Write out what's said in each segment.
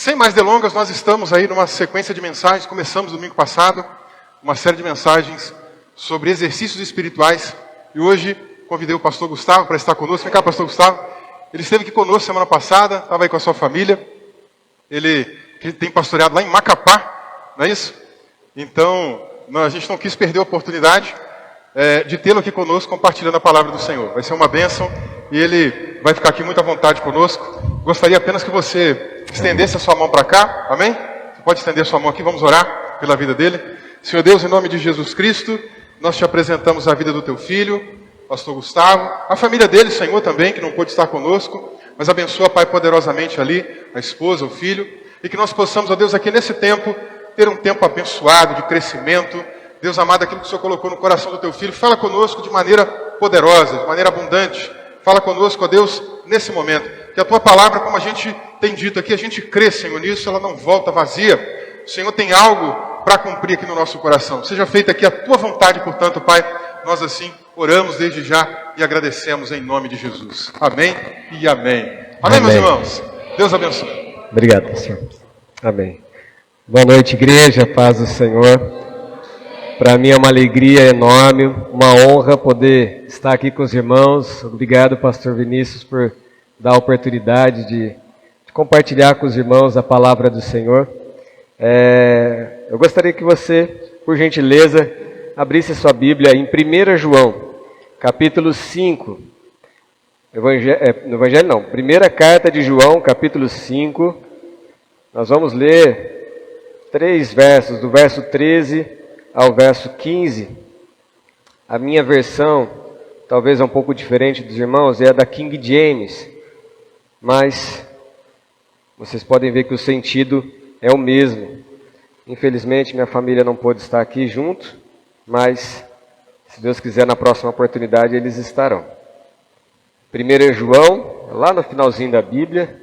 Sem mais delongas, nós estamos aí numa sequência de mensagens, começamos domingo passado, uma série de mensagens sobre exercícios espirituais, e hoje convidei o pastor Gustavo para estar conosco. Vem cá, pastor Gustavo. Ele esteve aqui conosco semana passada, estava aí com a sua família, ele tem pastoreado lá em Macapá, não é isso? Então, a gente não quis perder a oportunidade de tê-lo aqui conosco, compartilhando a palavra do Senhor. Vai ser uma bênção, e ele vai ficar aqui muito à vontade conosco. Gostaria apenas que você estendesse a sua mão para cá, amém? Você pode estender a sua mão aqui, vamos orar pela vida dele. Senhor Deus, em nome de Jesus Cristo, nós te apresentamos a vida do teu filho, pastor Gustavo, a família dele, Senhor, também, que não pôde estar conosco, mas abençoa, Pai, poderosamente ali, a esposa, o filho, e que nós possamos, ó Deus, aqui nesse tempo, ter um tempo abençoado, de crescimento. Deus amado, aquilo que o Senhor colocou no coração do teu filho, fala conosco de maneira poderosa, de maneira abundante. Fala conosco, ó Deus, nesse momento. Que a tua palavra, como a gente tem dito aqui, a gente crê, Senhor, nisso, ela não volta vazia. O Senhor tem algo para cumprir aqui no nosso coração. Seja feita aqui a tua vontade, portanto, Pai, nós assim oramos desde já e agradecemos em nome de Jesus. Amém e amém. Amém, meus irmãos? Deus abençoe. Obrigado, pastor. Amém. Boa noite, igreja, paz do Senhor. Para mim é uma alegria enorme, uma honra poder estar aqui com os irmãos. Obrigado, pastor Vinícius, por dar a oportunidade de compartilhar com os irmãos a palavra do Senhor. Eu gostaria que você, por gentileza, abrisse sua Bíblia em 1 João, capítulo 5. Primeira carta de João, capítulo 5. Nós vamos ler 3 versos, do verso 13 ao verso 15. A minha versão, talvez é um pouco diferente dos irmãos, é a da King James, mas vocês podem ver que o sentido é o mesmo. Infelizmente, minha família não pôde estar aqui junto, mas, se Deus quiser, na próxima oportunidade eles estarão. 1 João, lá no finalzinho da Bíblia.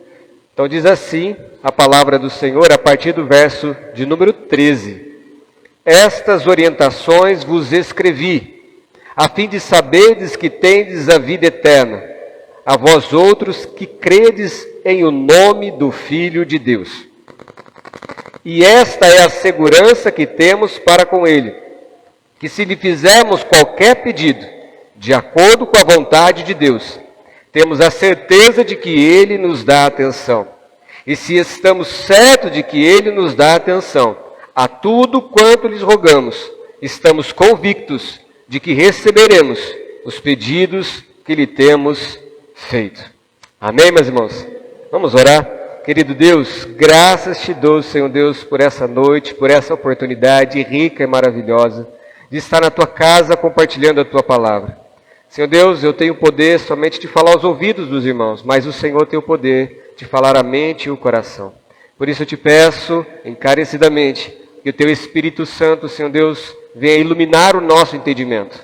Então diz assim a palavra do Senhor, a partir do verso de número 13. Estas orientações vos escrevi, a fim de saberdes que tendes a vida eterna, a vós outros que credes em o nome do Filho de Deus. E esta é a segurança que temos para com Ele, que se lhe fizermos qualquer pedido, de acordo com a vontade de Deus, temos a certeza de que Ele nos dá atenção. E se estamos certos de que Ele nos dá atenção a tudo quanto lhes rogamos, estamos convictos de que receberemos os pedidos que lhe temos feito. Amém, meus irmãos? Vamos orar. Querido Deus, graças te dou, Senhor Deus, por essa noite, por essa oportunidade rica e maravilhosa de estar na tua casa compartilhando a tua palavra. Senhor Deus, eu tenho poder somente de falar aos ouvidos dos irmãos, mas o Senhor tem o poder de falar à mente e o coração. Por isso eu te peço encarecidamente que o teu Espírito Santo, Senhor Deus, venha iluminar o nosso entendimento.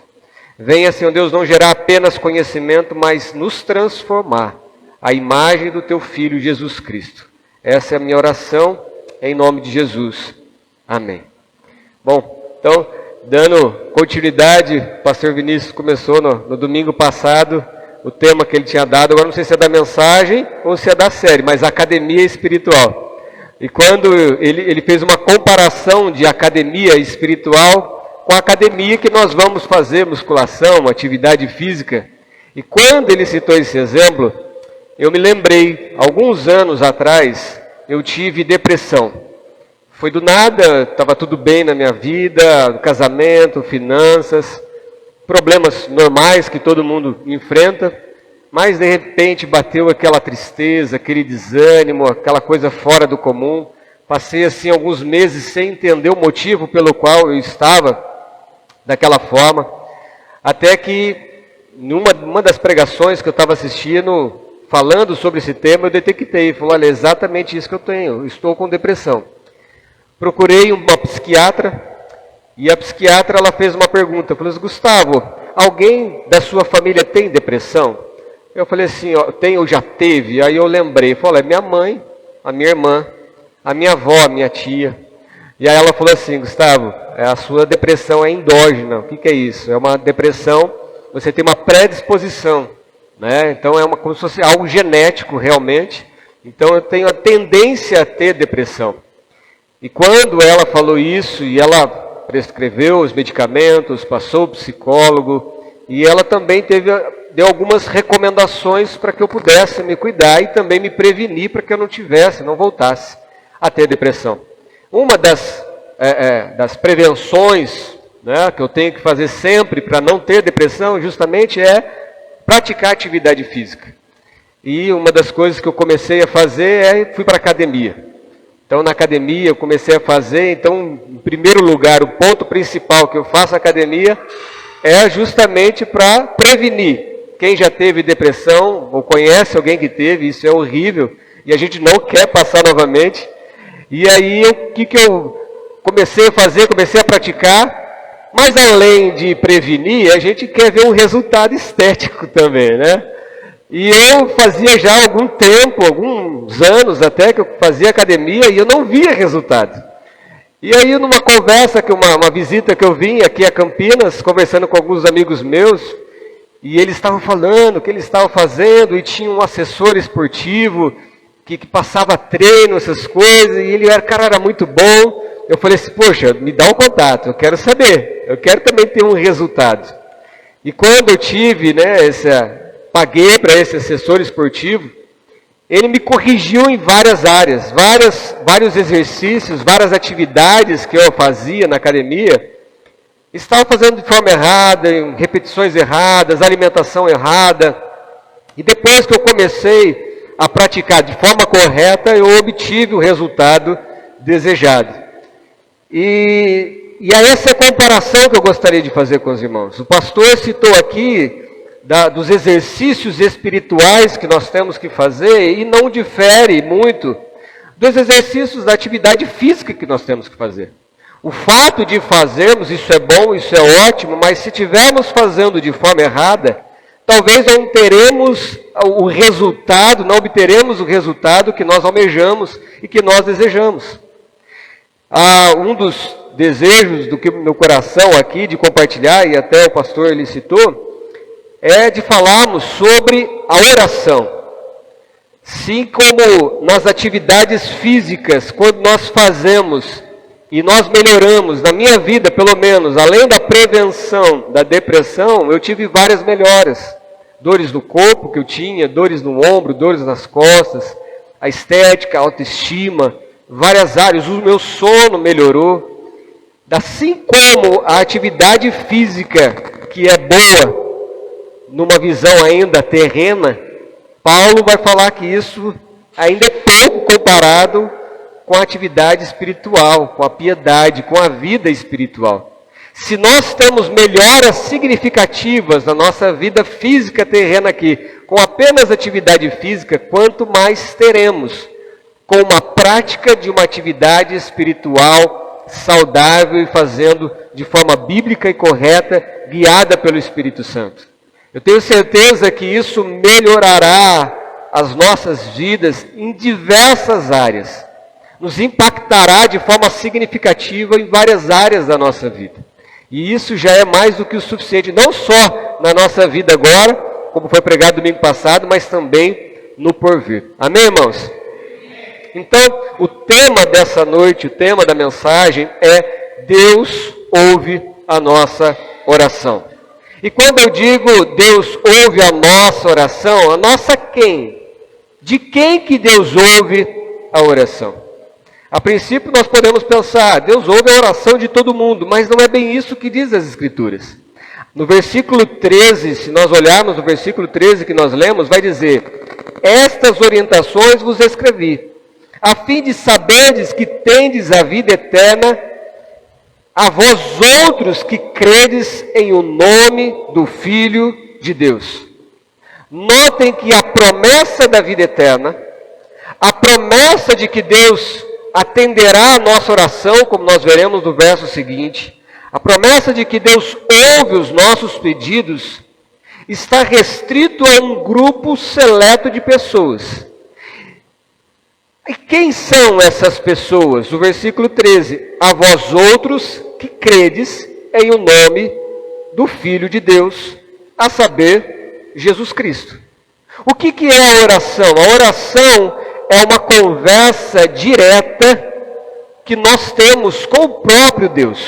Venha, Senhor Deus, não gerar apenas conhecimento, mas nos transformar à imagem do teu Filho Jesus Cristo. Essa é a minha oração, em nome de Jesus. Amém. Bom, então, dando continuidade, o pastor Vinícius começou no domingo passado, o tema que ele tinha dado, agora não sei se é da mensagem ou se é da série, mas academia espiritual. E quando ele fez uma comparação de academia espiritual com a academia que nós vamos fazer, musculação, atividade física. E quando ele citou esse exemplo, eu me lembrei, alguns anos atrás, eu tive depressão. Foi do nada, estava tudo bem na minha vida, casamento, finanças, problemas normais que todo mundo enfrenta. Mas de repente bateu aquela tristeza, aquele desânimo, aquela coisa fora do comum. Passei assim alguns meses sem entender o motivo pelo qual eu estava daquela forma. Até que, numa das pregações que eu estava assistindo, falando sobre esse tema, eu detectei. Falei, olha, é exatamente isso que eu tenho, eu estou com depressão. Procurei uma psiquiatra, e a psiquiatra ela fez uma pergunta. Eu falei, Gustavo, alguém da sua família tem depressão? Eu falei assim, ó, tem ou já teve? Aí eu lembrei, falei, minha mãe, a minha irmã, a minha avó, a minha tia. E aí ela falou assim, Gustavo, a sua depressão é endógena. O que é isso? É uma depressão, você tem uma predisposição, né? Então é como se fosse algo genético realmente, Então eu tenho a tendência a ter depressão. E quando ela falou isso, e ela prescreveu os medicamentos, passou o psicólogo, e ela também deu algumas recomendações para que eu pudesse me cuidar e também me prevenir para que eu não voltasse a ter depressão. Uma das prevenções, né, que eu tenho que fazer sempre para não ter depressão, justamente é praticar atividade física. E uma das coisas que eu comecei a fazer fui para a academia. Então, na academia, eu comecei a fazer. Então, em primeiro lugar, o ponto principal que eu faço na academia é justamente para prevenir. Quem já teve depressão, ou conhece alguém que teve, isso é horrível, e a gente não quer passar novamente. E aí, o que eu comecei a fazer? Comecei a praticar, mas além de prevenir, a gente quer ver um resultado estético também, né? E eu fazia já há algum tempo, alguns anos até, que eu fazia academia e eu não via resultado. E aí numa conversa, uma visita que eu vim aqui a Campinas, conversando com alguns amigos meus, e eles estavam falando o que eles estavam fazendo, e tinha um assessor esportivo que passava treino, essas coisas, e cara era muito bom. Eu falei assim, poxa, me dá um contato, eu quero saber, eu quero também ter um resultado. E quando eu tive, paguei para esse assessor esportivo, ele me corrigiu em várias áreas, vários exercícios, várias atividades que eu fazia na academia, estava fazendo de forma errada, em repetições erradas, alimentação errada. E depois que eu comecei a praticar de forma correta, eu obtive o resultado desejado. E essa é a comparação que eu gostaria de fazer com os irmãos. O pastor citou aqui dos exercícios espirituais que nós temos que fazer, e não difere muito dos exercícios da atividade física que nós temos que fazer. O fato de fazermos, isso é bom, isso é ótimo, mas se estivermos fazendo de forma errada, talvez não teremos o resultado, não obteremos o resultado que nós almejamos e que nós desejamos. Um dos desejos do meu coração aqui, de compartilhar, e até o pastor ele citou, é de falarmos sobre a oração. Assim como nas atividades físicas, quando nós fazemos e nós melhoramos, na minha vida pelo menos, além da prevenção da depressão, eu tive várias melhoras. Dores no corpo que eu tinha, dores no ombro, dores nas costas, a estética, a autoestima, várias áreas, o meu sono melhorou. Assim como a atividade física, que é boa, numa visão ainda terrena, Paulo vai falar que isso ainda é pouco comparado com a atividade espiritual, com a piedade, com a vida espiritual. Se nós temos melhoras significativas na nossa vida física terrena aqui, com apenas atividade física, quanto mais teremos com uma prática de uma atividade espiritual saudável e fazendo de forma bíblica e correta, guiada pelo Espírito Santo. Eu tenho certeza que isso melhorará as nossas vidas em diversas áreas. Nos impactará de forma significativa em várias áreas da nossa vida. E isso já é mais do que o suficiente, não só na nossa vida agora, como foi pregado domingo passado, mas também no porvir. Amém, irmãos? Então, o tema dessa noite, o tema da mensagem é Deus ouve a nossa oração. E quando eu digo Deus ouve a nossa oração, a nossa quem? De quem que Deus ouve a oração? A princípio nós podemos pensar, Deus ouve a oração de todo mundo, mas não é bem isso que diz as Escrituras. No versículo 13, se nós olharmos no versículo 13 que nós lemos, vai dizer, estas orientações vos escrevi, a fim de saberdes que tendes a vida eterna, a vós outros que credes em o nome do Filho de Deus. Notem que a promessa da vida eterna, a promessa de que Deus atenderá a nossa oração, como nós veremos no verso seguinte, a promessa de que Deus ouve os nossos pedidos, está restrito a um grupo seleto de pessoas. E quem são essas pessoas? O versículo 13, a vós outros que credes em o nome do Filho de Deus, a saber, Jesus Cristo. O que é a oração? A oração é uma conversa direta que nós temos com o próprio Deus.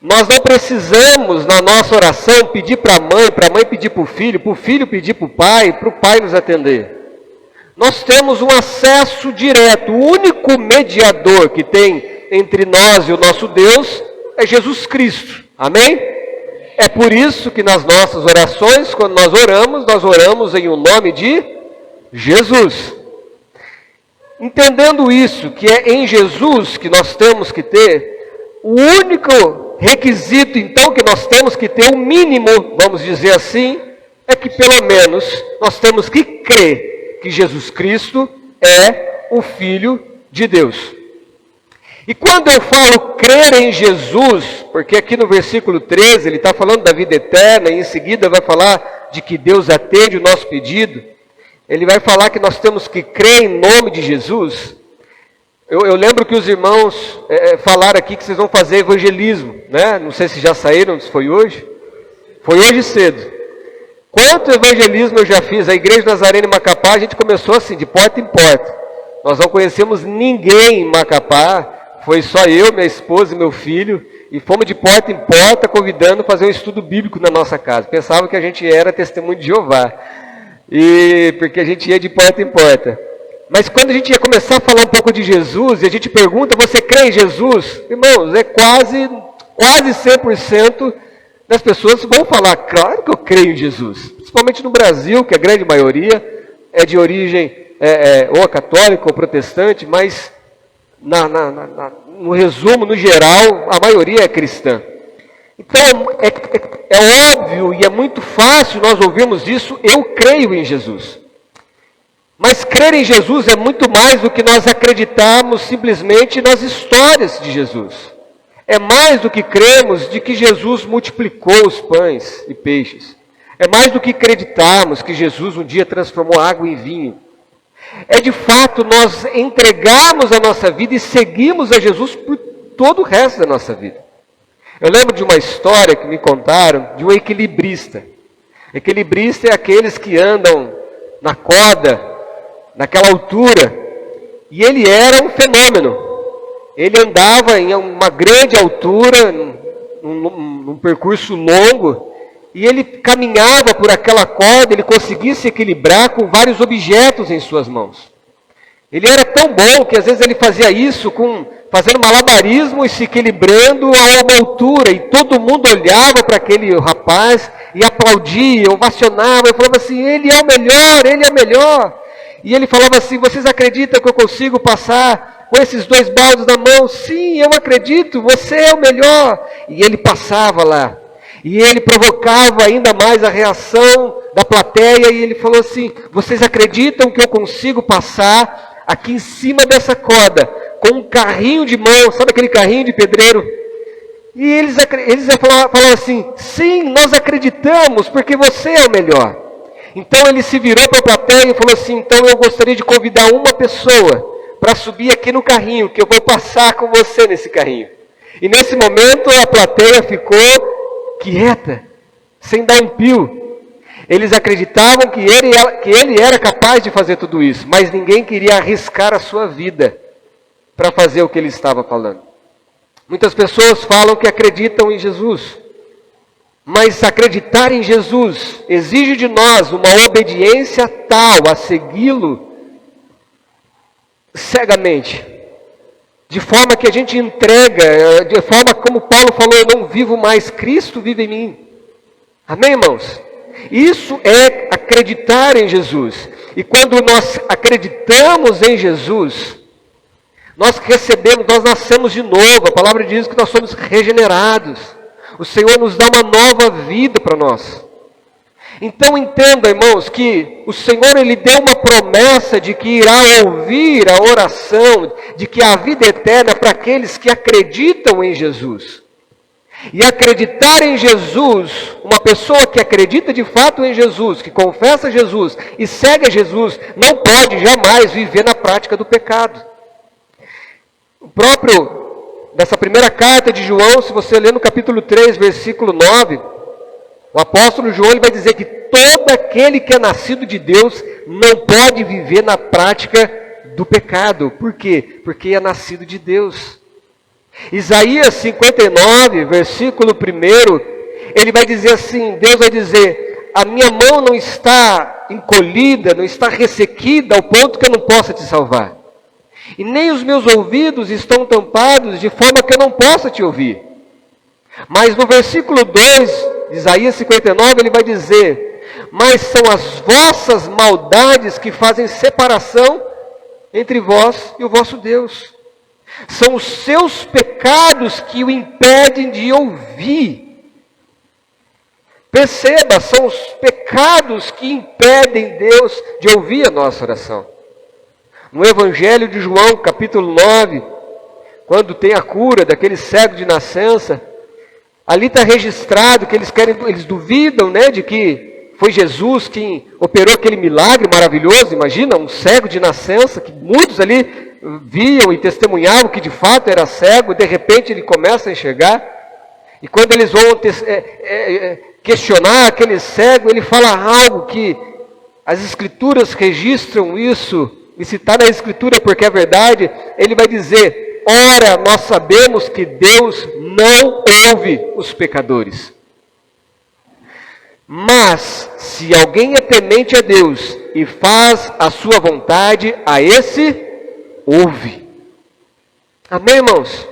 Nós não precisamos, na nossa oração, pedir para a mãe pedir para o filho pedir para o pai nos atender. Nós temos um acesso direto. O único mediador que tem entre nós e o nosso Deus é Jesus Cristo. Amém? É por isso que nas nossas orações, quando nós oramos em o nome de Jesus. Entendendo isso, que é em Jesus que nós temos que ter, o único requisito, então, que nós temos que ter, o mínimo, vamos dizer assim, é que pelo menos nós temos que crer que Jesus Cristo é o Filho de Deus. E quando eu falo crer em Jesus, porque aqui no versículo 13 ele está falando da vida eterna, e em seguida vai falar de que Deus atende o nosso pedido, ele vai falar que nós temos que crer em nome de Jesus. Eu lembro que os irmãos falaram aqui que vocês vão fazer evangelismo, né? Não sei se já saíram, se foi hoje. Foi hoje cedo. Quanto evangelismo eu já fiz? A Igreja Nazarena em Macapá, a gente começou assim, de porta em porta. Nós não conhecemos ninguém em Macapá, foi só eu, minha esposa e meu filho, e fomos de porta em porta convidando a fazer um estudo bíblico na nossa casa. Pensavam que a gente era testemunho de Jeová, porque a gente ia de porta em porta. Mas quando a gente ia começar a falar um pouco de Jesus, e a gente pergunta, você crê em Jesus? Irmãos, é quase 100% das pessoas vão falar, claro que eu creio em Jesus. Principalmente no Brasil, que a grande maioria é de origem ou católica ou protestante, mas no resumo, no geral, a maioria é cristã. Então, é óbvio e é muito fácil nós ouvirmos isso, eu creio em Jesus. Mas crer em Jesus é muito mais do que nós acreditarmos simplesmente nas histórias de Jesus. É mais do que cremos de que Jesus multiplicou os pães e peixes. É mais do que acreditarmos que Jesus um dia transformou água em vinho. É de fato nós entregarmos a nossa vida e seguirmos a Jesus por todo o resto da nossa vida. Eu lembro de uma história que me contaram de um equilibrista. Equilibrista é aqueles que andam na corda, naquela altura, e ele era um fenômeno. Ele andava em uma grande altura, num percurso longo, e ele caminhava por aquela corda, ele conseguia se equilibrar com vários objetos em suas mãos. Ele era tão bom que às vezes ele fazia isso fazendo malabarismo e se equilibrando a uma altura, e todo mundo olhava para aquele rapaz e aplaudia, ovacionava, e falava assim, ele é o melhor, ele é o melhor. E ele falava assim, vocês acreditam que eu consigo passar com esses 2 baldes na mão? Sim, eu acredito, você é o melhor. E ele passava lá. E ele provocava ainda mais a reação da plateia. E ele falou assim, vocês acreditam que eu consigo passar aqui em cima dessa corda com um carrinho de mão, sabe aquele carrinho de pedreiro? E eles falavam assim, sim, nós acreditamos, porque você é o melhor. Então ele se virou para a plateia e falou assim, então eu gostaria de convidar uma pessoa para subir aqui no carrinho, que eu vou passar com você nesse carrinho. E nesse momento a plateia ficou quieta, sem dar um pio. Eles acreditavam que ele era capaz de fazer tudo isso, mas ninguém queria arriscar a sua vida para fazer o que ele estava falando. Muitas pessoas falam que acreditam em Jesus, mas acreditar em Jesus exige de nós uma obediência tal a segui-lo cegamente, de forma que a gente entrega, de forma como Paulo falou, eu não vivo mais, Cristo vive em mim. Amém, irmãos? Isso é acreditar em Jesus. E quando nós acreditamos em Jesus, nós nascemos de novo. A palavra diz que nós somos regenerados. O Senhor nos dá uma nova vida para nós. Então entenda, irmãos, que o Senhor Ele deu uma promessa de que irá ouvir a oração, de que a vida eterna é para aqueles que acreditam em Jesus. E acreditar em Jesus, uma pessoa que acredita de fato em Jesus, que confessa Jesus e segue a Jesus, não pode jamais viver na prática do pecado. O próprio dessa primeira carta de João, se você ler no capítulo 3, versículo 9, o apóstolo João ele vai dizer que todo aquele que é nascido de Deus não pode viver na prática do pecado. Por quê? Porque é nascido de Deus. Isaías 59, versículo 1, ele vai dizer assim, Deus vai dizer, a minha mão não está encolhida, não está ressequida ao ponto que eu não possa te salvar. E nem os meus ouvidos estão tampados de forma que eu não possa te ouvir. Mas no versículo 2 de Isaías 59, ele vai dizer, mas são as vossas maldades que fazem separação entre vós e o vosso Deus. São os seus pecados que o impedem de ouvir. Perceba, são os pecados que impedem Deus de ouvir a nossa oração. No Evangelho de João, capítulo 9, quando tem a cura daquele cego de nascença, ali está registrado que eles duvidam, né, de que foi Jesus quem operou aquele milagre maravilhoso. Imagina, um cego de nascença, que muitos ali viam e testemunhavam que de fato era cego, e de repente ele começa a enxergar. E quando eles vão questionar aquele cego, ele fala algo que as Escrituras registram isso, e se está na Escritura porque é verdade, ele vai dizer, ora, nós sabemos que Deus não ouve os pecadores. Mas, se alguém é temente a Deus e faz a sua vontade, a esse ouve. Amém, irmãos?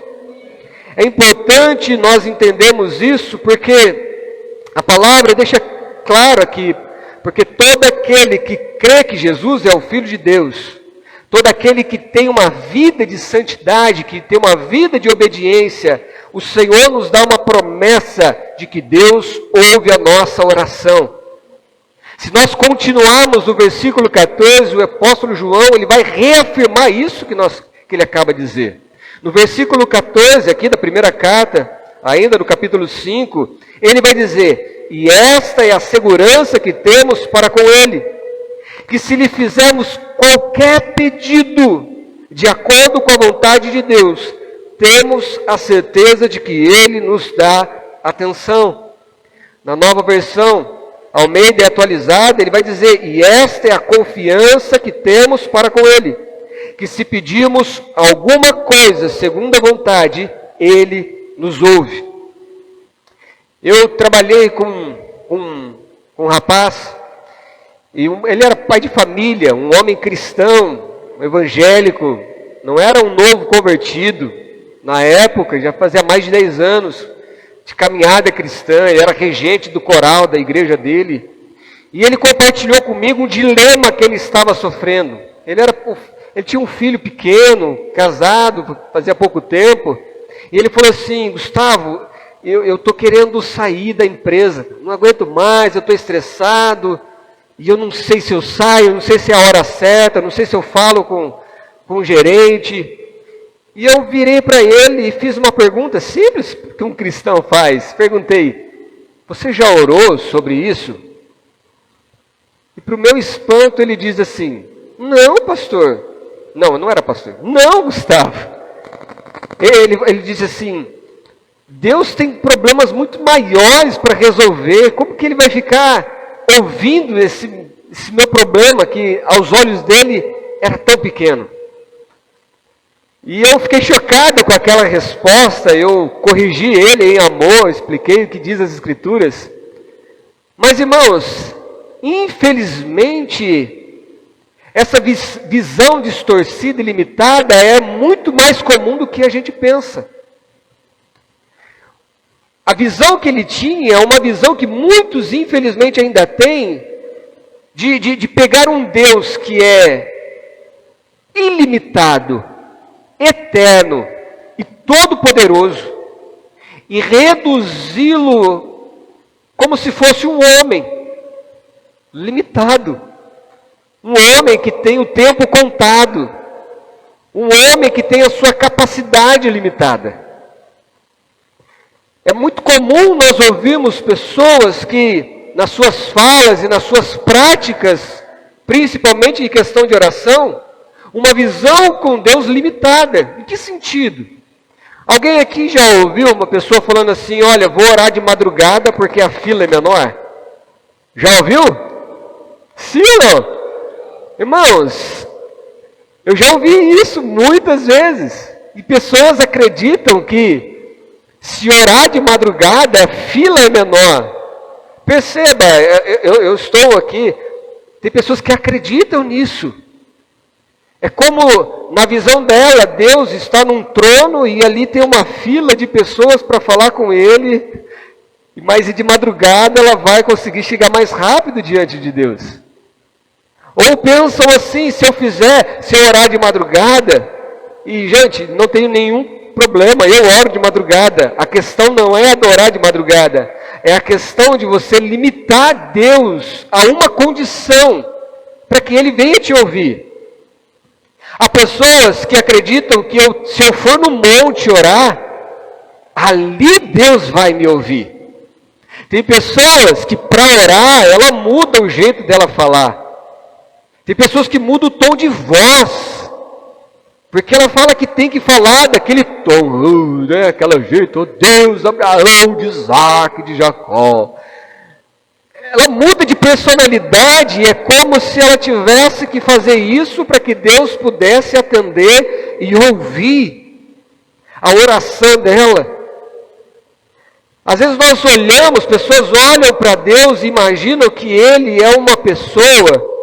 É importante nós entendermos isso, porque a palavra deixa claro aqui, porque todo aquele que crê que Jesus é o Filho de Deus, todo aquele que tem uma vida de santidade, que tem uma vida de obediência, o Senhor nos dá uma promessa de que Deus ouve a nossa oração. Se nós continuarmos no versículo 14, o apóstolo João, ele vai reafirmar isso que ele acaba de dizer. No versículo 14, aqui da primeira carta, ainda no capítulo 5, ele vai dizer, e esta é a segurança que temos para com ele, que se lhe fizermos qualquer pedido, de acordo com a vontade de Deus, temos a certeza de que ele nos dá atenção. Na nova versão, Almeida atualizada, ele vai dizer, e esta é a confiança que temos para com ele, que se pedirmos alguma coisa segundo a vontade, ele nos ouve. Eu trabalhei com um rapaz, e ele era pai de família, um homem cristão, um evangélico, não era um novo convertido. Na época, já fazia mais de 10 anos de caminhada cristã, ele era regente do coral da igreja dele. E ele compartilhou comigo um dilema que ele estava sofrendo. Ele tinha um filho pequeno, casado, fazia pouco tempo. E ele falou assim, Gustavo, eu estou querendo sair da empresa, não aguento mais, eu estou estressado, e eu não sei se eu saio, não sei se é a hora certa, não sei se eu falo com o gerente. E eu virei para ele e fiz uma pergunta simples que um cristão faz. Perguntei, você já orou sobre isso? E para o meu espanto ele diz assim, não, pastor. Não era pastor. Não, Gustavo. Ele disse assim, Deus tem problemas muito maiores para resolver. Como que ele vai ficar ouvindo esse meu problema que aos olhos dele era tão pequeno? E eu fiquei chocado com aquela resposta, eu corrigi ele em amor, expliquei o que diz as Escrituras. Mas, irmãos, infelizmente, essa visão distorcida e limitada é muito mais comum do que a gente pensa. A visão que ele tinha é uma visão que muitos, infelizmente, ainda têm, de pegar um Deus que é ilimitado, eterno e todo-poderoso, e reduzi-lo como se fosse um homem limitado, um homem que tem o tempo contado, um homem que tem a sua capacidade limitada. É muito comum nós ouvirmos pessoas que, nas suas falas e nas suas práticas, principalmente em questão de oração, uma visão com Deus limitada. Em que sentido? Alguém aqui já ouviu uma pessoa falando assim, olha, vou orar de madrugada porque a fila é menor? Já ouviu? Sim ou não? Irmãos, eu já ouvi isso muitas vezes. E pessoas acreditam que se orar de madrugada, a fila é menor. Perceba, eu estou aqui, tem pessoas que acreditam nisso. É como, na visão dela, Deus está num trono e ali tem uma fila de pessoas para falar com Ele, mas de madrugada ela vai conseguir chegar mais rápido diante de Deus. Ou pensam assim, se eu orar de madrugada, e gente, não tenho nenhum problema, eu oro de madrugada. A questão não é adorar de madrugada, é a questão de você limitar Deus a uma condição, para que Ele venha te ouvir. Há pessoas que acreditam que se eu for no monte orar, ali Deus vai me ouvir. Tem pessoas que para orar, ela muda o jeito dela falar. Tem pessoas que mudam o tom de voz, porque ela fala que tem que falar daquele tom, né? Aquela jeito, oh Deus, Abraão, de Isaac, de Jacó. Ela muda de personalidade, é como se ela tivesse que fazer isso para que Deus pudesse atender e ouvir a oração dela. Às vezes nós olhamos, pessoas olham para Deus e imaginam que Ele é uma pessoa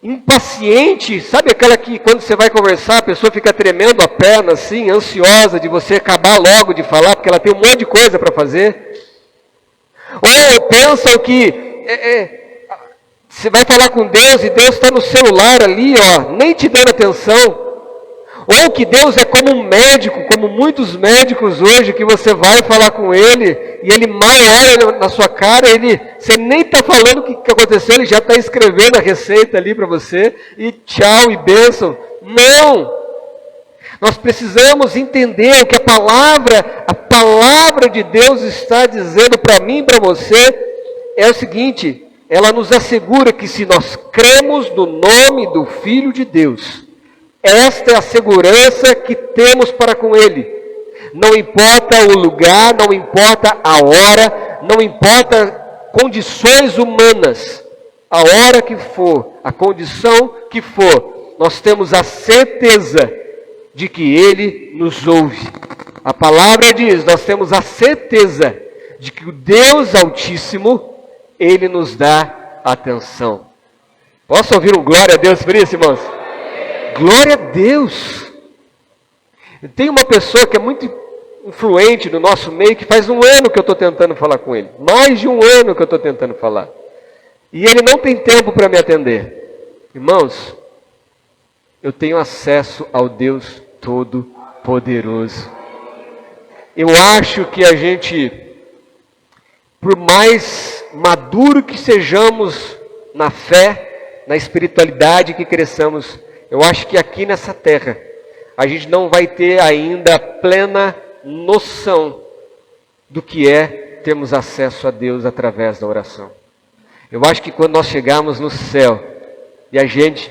impaciente, sabe aquela que quando você vai conversar, a pessoa fica tremendo a perna assim, ansiosa de você acabar logo de falar, porque ela tem um monte de coisa para fazer. Ou pensam que você vai falar com Deus e Deus está no celular ali, ó, nem te dando atenção. Ou que Deus é como um médico, como muitos médicos hoje, que você vai falar com Ele, e Ele mal olha na sua cara, você nem está falando o que aconteceu, Ele já está escrevendo a receita ali para você, e tchau, e bênção. Não! Nós precisamos entender o que a palavra de Deus está dizendo para mim e para você, é o seguinte, ela nos assegura que se nós cremos no nome do Filho de Deus, esta é a segurança que temos para com Ele. Não importa o lugar, não importa a hora, não importa condições humanas. A hora que for, a condição que for, nós temos a certeza de que Ele nos ouve. A palavra diz, nós temos a certeza de que o Deus Altíssimo, Ele nos dá atenção. Posso ouvir um glória a Deus por isso, irmãos? Glória a Deus! Tem uma pessoa que é muito influente no nosso meio, que faz 1 ano que eu estou tentando falar com ele. Mais de 1 ano que eu estou tentando falar. E ele não tem tempo para me atender. Irmãos, eu tenho acesso ao Deus Todo-Poderoso. Eu acho que a gente, por mais maduro que sejamos na fé, na espiritualidade que cresçamos, eu acho que aqui nessa terra, a gente não vai ter ainda plena noção do que é termos acesso a Deus através da oração. Eu acho que quando nós chegarmos no céu e a gente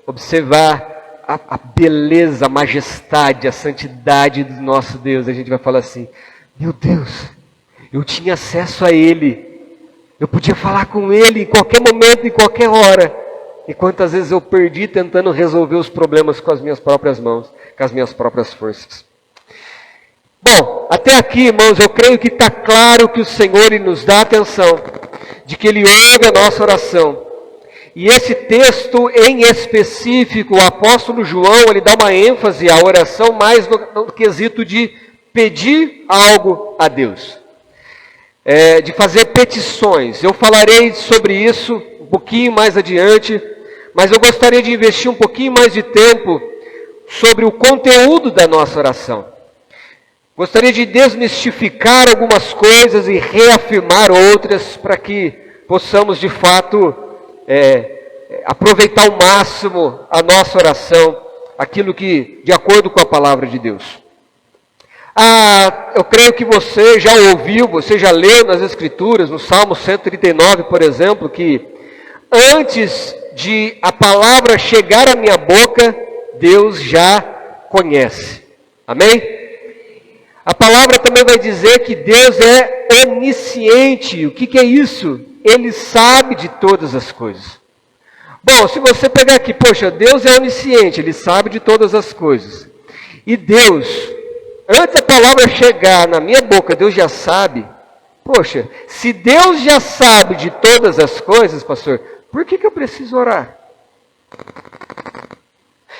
observar a beleza, a majestade, a santidade do nosso Deus, a gente vai falar assim, meu Deus, eu tinha acesso a Ele, eu podia falar com Ele em qualquer momento, em qualquer hora. E quantas vezes eu perdi tentando resolver os problemas com as minhas próprias mãos, com as minhas próprias forças. Bom, até aqui, irmãos, eu creio que está claro que o Senhor nos dá atenção, de que Ele ouve a nossa oração. E esse texto em específico, o apóstolo João, ele dá uma ênfase à oração mais no quesito de pedir algo a Deus. De fazer petições. Eu falarei sobre isso um pouquinho mais adiante, mas eu gostaria de investir um pouquinho mais de tempo sobre o conteúdo da nossa oração. Gostaria de desmistificar algumas coisas e reafirmar outras para que possamos de fato aproveitar ao máximo a nossa oração, aquilo que, de acordo com a palavra de Deus. Eu creio que você já ouviu, você já leu nas Escrituras, no Salmo 139, por exemplo, que antes de a palavra chegar à minha boca, Deus já conhece. Amém? A palavra também vai dizer que Deus é onisciente. O que é isso? Ele sabe de todas as coisas. Bom, se você pegar aqui, poxa, Deus é onisciente, Ele sabe de todas as coisas. E Deus, antes da palavra chegar na minha boca, Deus já sabe. Poxa, se Deus já sabe de todas as coisas, pastor, por que eu preciso orar?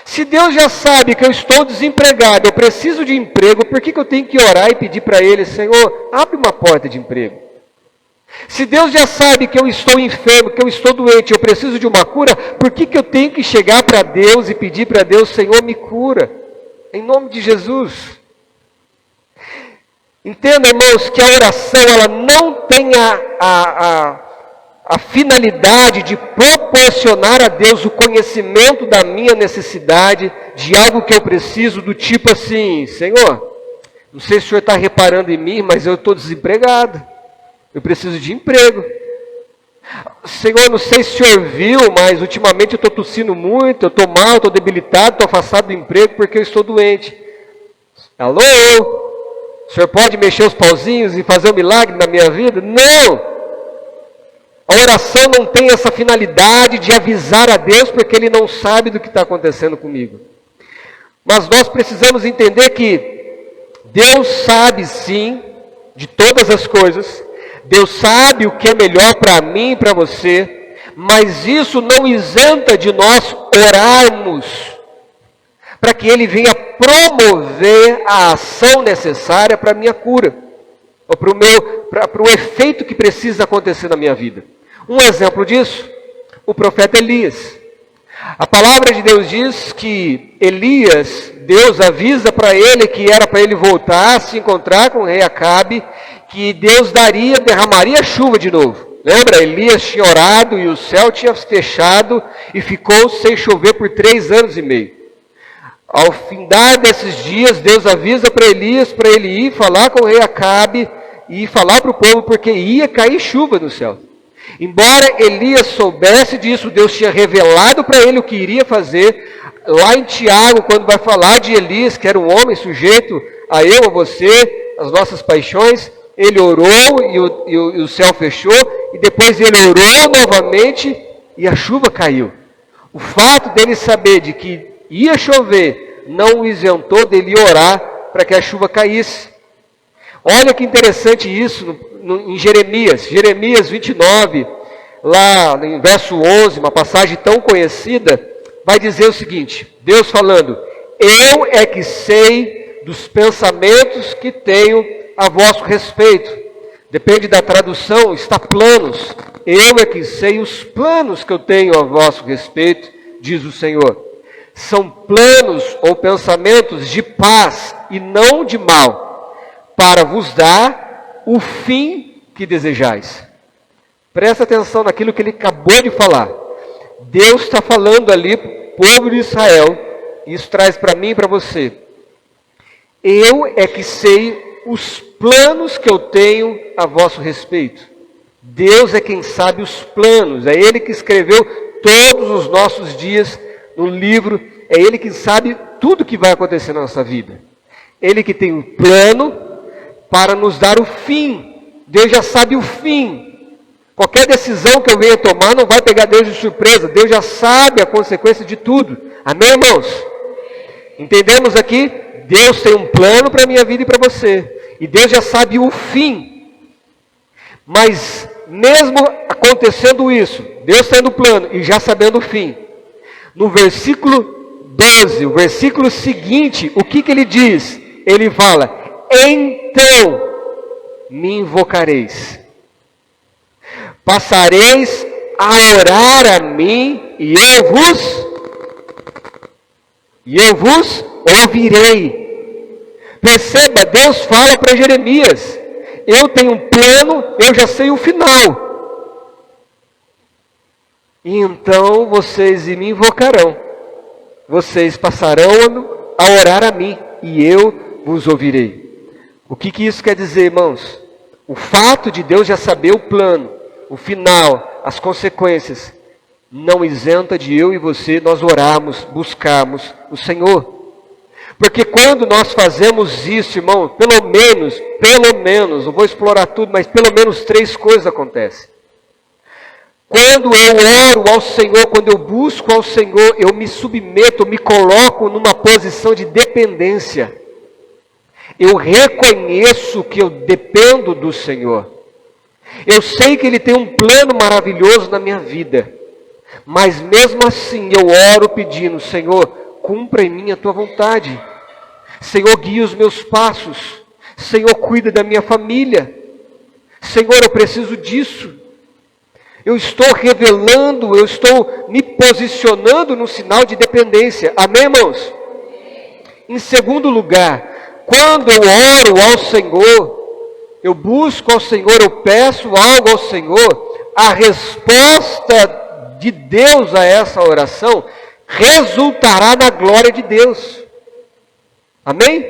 Se Deus já sabe que eu estou desempregado, eu preciso de emprego, por que eu tenho que orar e pedir para Ele, Senhor, abre uma porta de emprego? Se Deus já sabe que eu estou enfermo, que eu estou doente, eu preciso de uma cura, por que eu tenho que chegar para Deus e pedir para Deus, Senhor, me cura? Em nome de Jesus. Entenda, irmãos, que a oração ela não tem a finalidade de proporcionar a Deus o conhecimento da minha necessidade, de algo que eu preciso, do tipo assim, Senhor, não sei se o Senhor está reparando em mim, mas eu estou desempregado. Eu preciso de emprego. Senhor, não sei se o Senhor viu, mas ultimamente eu estou tossindo muito, eu estou mal, estou debilitado, estou afastado do emprego porque eu estou doente. Alô? O Senhor pode mexer os pauzinhos e fazer um milagre na minha vida? Não! A oração não tem essa finalidade de avisar a Deus porque Ele não sabe do que está acontecendo comigo. Mas nós precisamos entender que Deus sabe sim de todas as coisas. Deus sabe o que é melhor para mim e para você, mas isso não isenta de nós orarmos para que Ele venha promover a ação necessária para a minha cura, ou para o efeito que precisa acontecer na minha vida. Um exemplo disso, o profeta Elias. A palavra de Deus diz que Elias, Deus avisa para ele que era para ele voltar, se encontrar com o rei Acabe, que Deus derramaria chuva de novo. Lembra? Elias tinha orado e o céu tinha fechado e ficou sem chover por 3 anos e meio. Ao findar desses dias, Deus avisa para Elias, para ele ir falar com o rei Acabe e falar para o povo, porque ia cair chuva no céu. Embora Elias soubesse disso, Deus tinha revelado para ele o que iria fazer. Lá em Tiago, quando vai falar de Elias, que era um homem sujeito a eu, a você, as nossas paixões, ele orou e o céu fechou, e depois ele orou novamente e a chuva caiu. O fato dele saber de que ia chover não o isentou dele orar para que a chuva caísse. Olha que interessante isso em Jeremias 29, lá no verso 11, uma passagem tão conhecida, vai dizer o seguinte, Deus falando, eu é que sei dos pensamentos que tenho a vosso respeito. Depende da tradução, está planos. Eu é que sei os planos que eu tenho a vosso respeito, diz o Senhor. São planos ou pensamentos de paz e não de mal, para vos dar o fim que desejais. Presta atenção naquilo que ele acabou de falar. Deus está falando ali para o povo de Israel, e isso traz para mim e para você. Eu é que sei os planos que eu tenho a vosso respeito. Deus é quem sabe os planos, é Ele que escreveu todos os nossos dias no livro, é Ele que sabe tudo que vai acontecer na nossa vida. Ele que tem um plano para nos dar o fim. Deus já sabe o fim. Qualquer decisão que eu venha tomar não vai pegar Deus de surpresa. Deus já sabe a consequência de tudo. Amém, irmãos? Entendemos aqui? Deus tem um plano para a minha vida e para você. E Deus já sabe o fim. Mas mesmo acontecendo isso, Deus tendo o plano e já sabendo o fim, no versículo 12, o versículo seguinte, o que ele diz? Ele fala, então me invocareis. Passareis a orar a mim e eu vos ouvirei. Perceba, Deus fala para Jeremias, eu tenho um plano, eu já sei o final. E então vocês me invocarão. Vocês passarão a orar a mim e eu vos ouvirei. O que isso quer dizer, irmãos? O fato de Deus já saber o plano, o final, as consequências, não isenta de eu e você nós orarmos, buscarmos o Senhor. Porque quando nós fazemos isso, irmão, pelo menos, não vou explorar tudo, mas pelo menos 3 coisas acontecem. Quando eu oro ao Senhor, quando eu busco ao Senhor, eu me submeto, me coloco numa posição de dependência. Eu reconheço que eu dependo do Senhor. Eu sei que Ele tem um plano maravilhoso na minha vida. Mas mesmo assim eu oro pedindo, Senhor, cumpra em mim a Tua vontade. Senhor, guia os meus passos. Senhor, cuida da minha família. Senhor, eu preciso disso. Eu estou revelando, eu estou me posicionando no sinal de dependência. Amém, irmãos? Em segundo lugar, quando eu oro ao Senhor, eu busco ao Senhor, eu peço algo ao Senhor, a resposta de Deus a essa oração resultará na glória de Deus. Amém?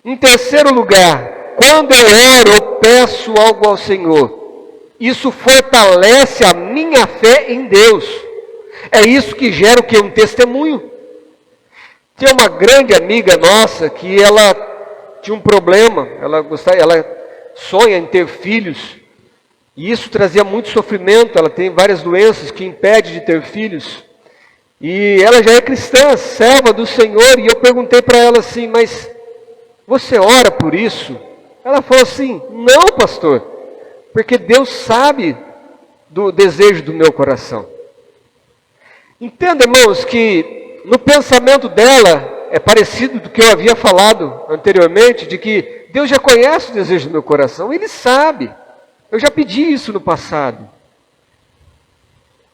Em terceiro lugar, quando eu oro, eu peço algo ao Senhor, isso fortalece a minha fé em Deus. É isso que gera o que? Um testemunho. Tem uma grande amiga nossa que ela tinha um problema, ela sonha em ter filhos, e isso trazia muito sofrimento. Ela tem várias doenças que impedem de ter filhos, e ela já é cristã, serva do Senhor, e eu perguntei para ela assim, mas você ora por isso? Ela falou assim, não, pastor, porque Deus sabe do desejo do meu coração. Entenda, irmãos, que no pensamento dela é parecido do que eu havia falado anteriormente, de que Deus já conhece o desejo do meu coração, Ele sabe. Eu já pedi isso no passado.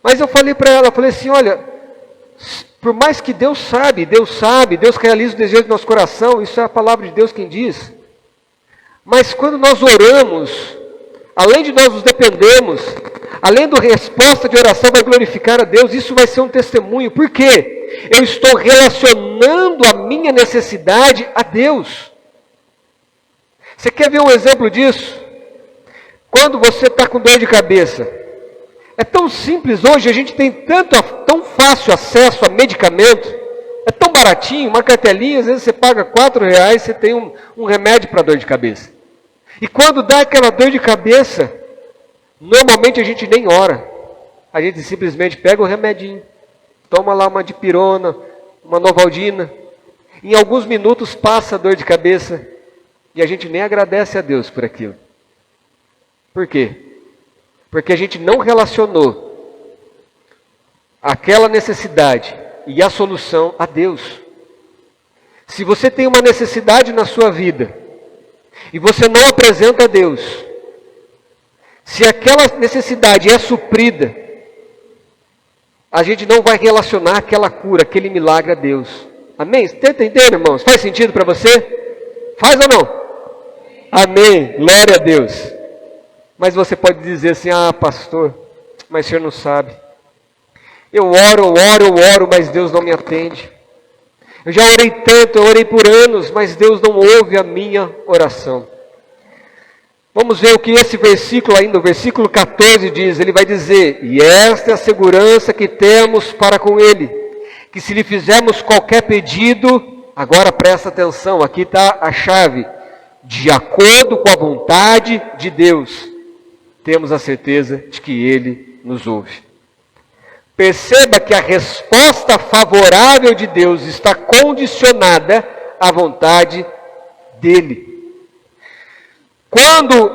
Mas eu falei para ela, falei assim, olha, por mais que Deus sabe, Deus realiza o desejo do nosso coração, isso é a palavra de Deus quem diz. Mas quando nós oramos, além de nós nos dependermos, além da resposta de oração vai glorificar a Deus, isso vai ser um testemunho. Por quê? Eu estou relacionando a minha necessidade a Deus. Você quer ver um exemplo disso? Quando você está com dor de cabeça. É tão simples hoje, a gente tem tão fácil acesso a medicamento, é tão baratinho, uma cartelinha, às vezes você paga R$4, você tem um remédio para dor de cabeça. E quando dá aquela dor de cabeça, normalmente a gente nem ora. A gente simplesmente pega o remedinho, toma lá uma dipirona, uma Novaldina. Em alguns minutos passa a dor de cabeça e a gente nem agradece a Deus por aquilo. Por quê? Porque a gente não relacionou aquela necessidade e a solução a Deus. Se você tem uma necessidade na sua vida e você não apresenta a Deus, se aquela necessidade é suprida, a gente não vai relacionar aquela cura, aquele milagre a Deus. Amém? Você está entendendo, irmãos? Faz sentido para você? Faz ou não? Amém. Glória a Deus. Mas você pode dizer assim, pastor, mas o senhor não sabe. Eu oro, mas Deus não me atende. Eu já orei tanto, eu orei por anos, mas Deus não ouve a minha oração. Vamos ver o que esse versículo ainda, o versículo 14 diz. Ele vai dizer, e esta é a segurança que temos para com Ele, que se lhe fizermos qualquer pedido, agora presta atenção, aqui está a chave, de acordo com a vontade de Deus, temos a certeza de que Ele nos ouve. Perceba que a resposta favorável de Deus está condicionada à vontade dEle. Quando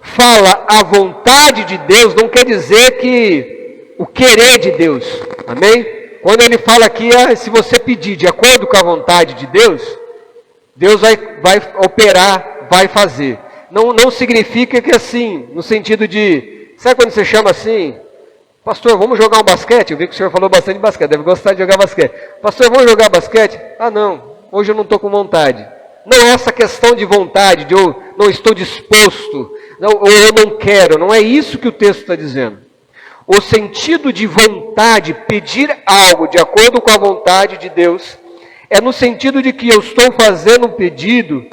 fala a vontade de Deus, não quer dizer que o querer de Deus. Amém? Quando ele fala aqui, se você pedir de acordo com a vontade de Deus, Deus vai operar, vai fazer. Não significa que assim, no sentido de, sabe quando você chama assim, pastor, vamos jogar um basquete? Eu vi que o senhor falou bastante de basquete, deve gostar de jogar basquete. Pastor, vamos jogar basquete? Não, hoje eu não estou com vontade. Não é essa questão de vontade, de eu não estou disposto, ou eu não quero, não é isso que o texto está dizendo. O sentido de vontade, pedir algo de acordo com a vontade de Deus, é no sentido de que eu estou fazendo um pedido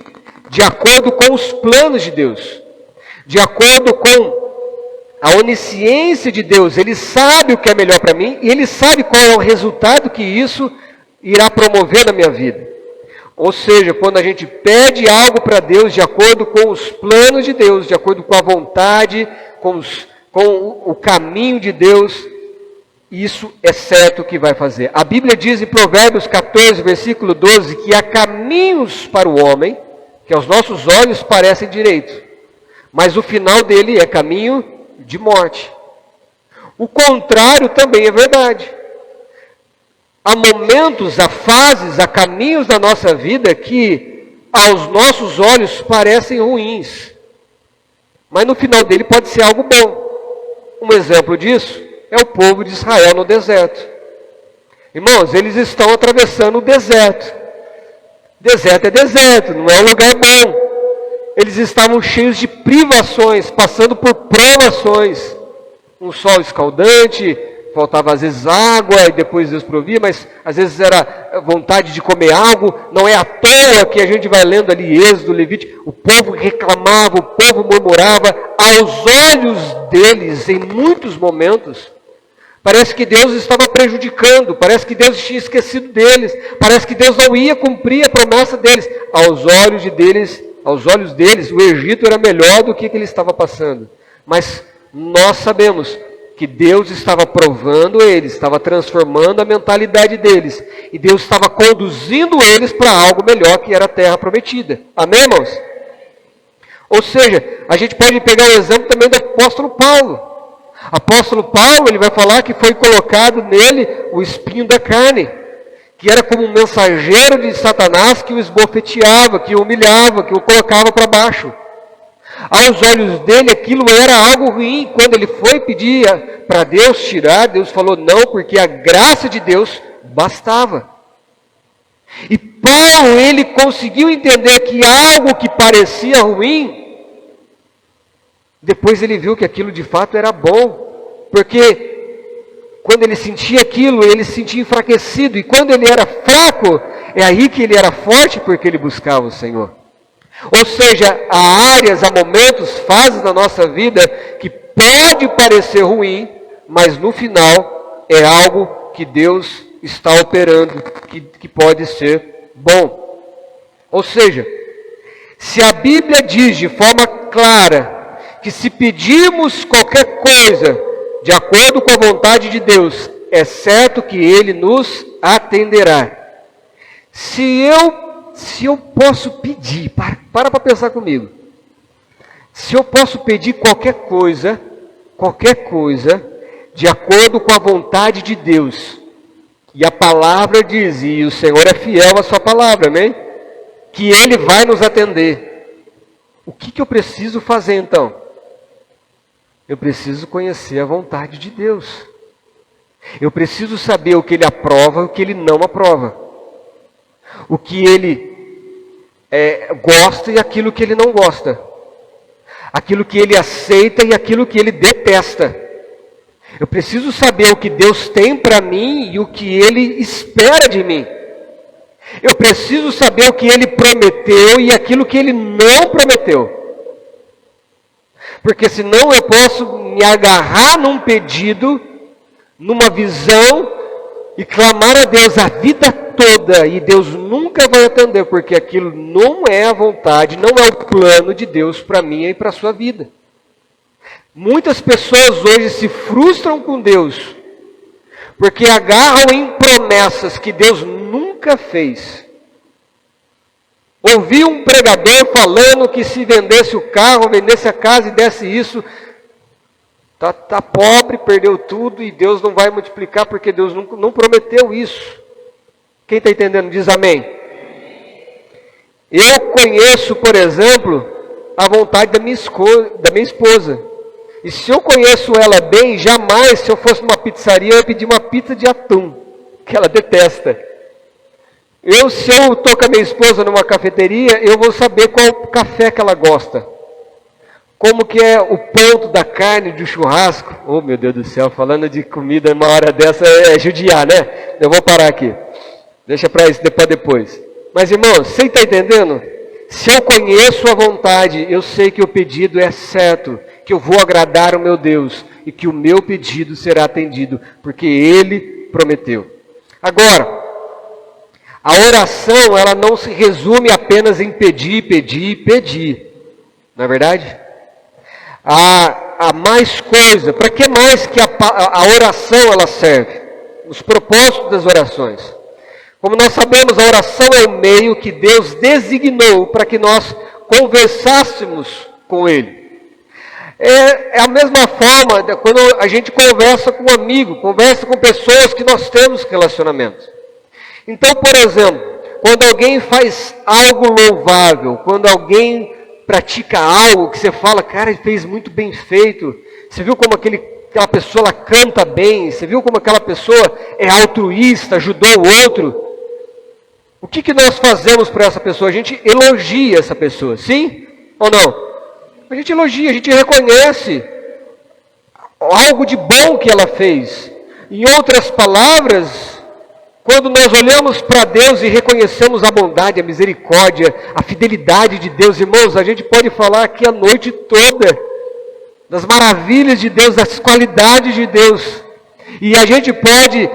de acordo com os planos de Deus, de acordo com a onisciência de Deus. Ele sabe o que é melhor para mim e Ele sabe qual é o resultado que isso irá promover na minha vida. Ou seja, quando a gente pede algo para Deus de acordo com os planos de Deus, de acordo com a vontade, com com o caminho de Deus, isso é certo que vai fazer. A Bíblia diz em Provérbios 14, versículo 12, que há caminhos para o homem, que aos nossos olhos parecem direitos, mas o final dele é caminho de morte. O contrário também é verdade. Há momentos, há fases, há caminhos da nossa vida que aos nossos olhos parecem ruins, mas no final dele pode ser algo bom. Um exemplo disso é o povo de Israel no deserto. Irmãos, eles estão atravessando o deserto. Deserto é deserto, não é um lugar bom. Eles estavam cheios de privações, passando por provações. Um sol escaldante, faltava às vezes água e depois Deus provia, mas às vezes era vontade de comer algo. Não é à toa que a gente vai lendo ali Êxodo, Levítico, o povo reclamava, o povo murmurava. Aos olhos deles, em muitos momentos, parece que Deus estava prejudicando, parece que Deus tinha esquecido deles, parece que Deus não ia cumprir a promessa deles. Aos olhos deles, o Egito era melhor do que ele estava passando. Mas nós sabemos que Deus estava provando eles, estava transformando a mentalidade deles, e Deus estava conduzindo eles para algo melhor, que era a terra prometida. Amém, irmãos? Ou seja, a gente pode pegar o exemplo também do apóstolo Paulo. Apóstolo Paulo, ele vai falar que foi colocado nele o espinho da carne, que era como um mensageiro de Satanás que o esbofeteava, que o humilhava, que o colocava para baixo. Aos olhos dele aquilo era algo ruim. Quando ele foi pedir para Deus tirar, Deus falou não, porque a graça de Deus bastava. E Paulo, ele conseguiu entender que algo que parecia ruim, depois ele viu que aquilo de fato era bom, porque quando ele sentia aquilo, ele se sentia enfraquecido, e quando ele era fraco, é aí que ele era forte, porque ele buscava o Senhor. Ou seja, há áreas, há momentos, fases na nossa vida que pode parecer ruim, mas no final é algo que Deus está operando, que pode ser bom. Ou seja, se a Bíblia diz de forma clara que se pedirmos qualquer coisa de acordo com a vontade de Deus, é certo que Ele nos atenderá. Se eu posso pedir, para pensar comigo, se eu posso pedir qualquer coisa, de acordo com a vontade de Deus, e a palavra diz, e o Senhor é fiel à sua palavra, amém? Que Ele vai nos atender. O que eu preciso fazer então? Eu preciso conhecer a vontade de Deus. Eu preciso saber o que Ele aprova e o que Ele não aprova. O que Ele gosta e aquilo que Ele não gosta. Aquilo que Ele aceita e aquilo que Ele detesta. Eu preciso saber o que Deus tem para mim e o que Ele espera de mim. Eu preciso saber o que Ele prometeu e aquilo que Ele não prometeu. Porque senão eu posso me agarrar num pedido, numa visão, e clamar a Deus a vida toda, e Deus nunca vai atender, porque aquilo não é a vontade, não é o plano de Deus para mim e para a sua vida. Muitas pessoas hoje se frustram com Deus, porque agarram em promessas que Deus nunca fez. Ouvi um pregador falando que se vendesse o carro, vendesse a casa e desse isso, tá pobre, perdeu tudo e Deus não vai multiplicar porque Deus não prometeu isso. Quem está entendendo diz amém. Eu conheço, por exemplo, a vontade da minha esposa. E se eu conheço ela bem, jamais, se eu fosse numa pizzaria, eu ia pedir uma pizza de atum, que ela detesta. Se eu estou com a minha esposa numa cafeteria, eu vou saber qual café que ela gosta. Como que é o ponto da carne do churrasco. Oh, meu Deus do céu, falando de comida uma hora dessa é judiar, né? Eu vou parar aqui. Deixa para isso depois. Mas, irmão, você está entendendo? Se eu conheço a vontade, eu sei que o pedido é certo, que eu vou agradar o meu Deus e que o meu pedido será atendido, porque Ele prometeu. Agora, a oração, ela não se resume apenas em pedir. Não é verdade? a mais coisa. Para que mais que a oração ela serve? Os propósitos das orações. Como nós sabemos, a oração é o meio que Deus designou para que nós conversássemos com Ele. É a mesma forma quando a gente conversa com um amigo, conversa com pessoas que nós temos relacionamento. Então, por exemplo, quando alguém faz algo louvável, quando alguém pratica algo que você fala, cara, ele fez muito bem feito. Você viu como aquela pessoa ela canta bem? Você viu como aquela pessoa é altruísta, ajudou o outro? O que nós fazemos para essa pessoa? A gente elogia essa pessoa, sim ou não? A gente elogia, a gente reconhece algo de bom que ela fez. Em outras palavras, quando nós olhamos para Deus e reconhecemos a bondade, a misericórdia, a fidelidade de Deus, irmãos, a gente pode falar aqui a noite toda das maravilhas de Deus, das qualidades de Deus. E a gente pode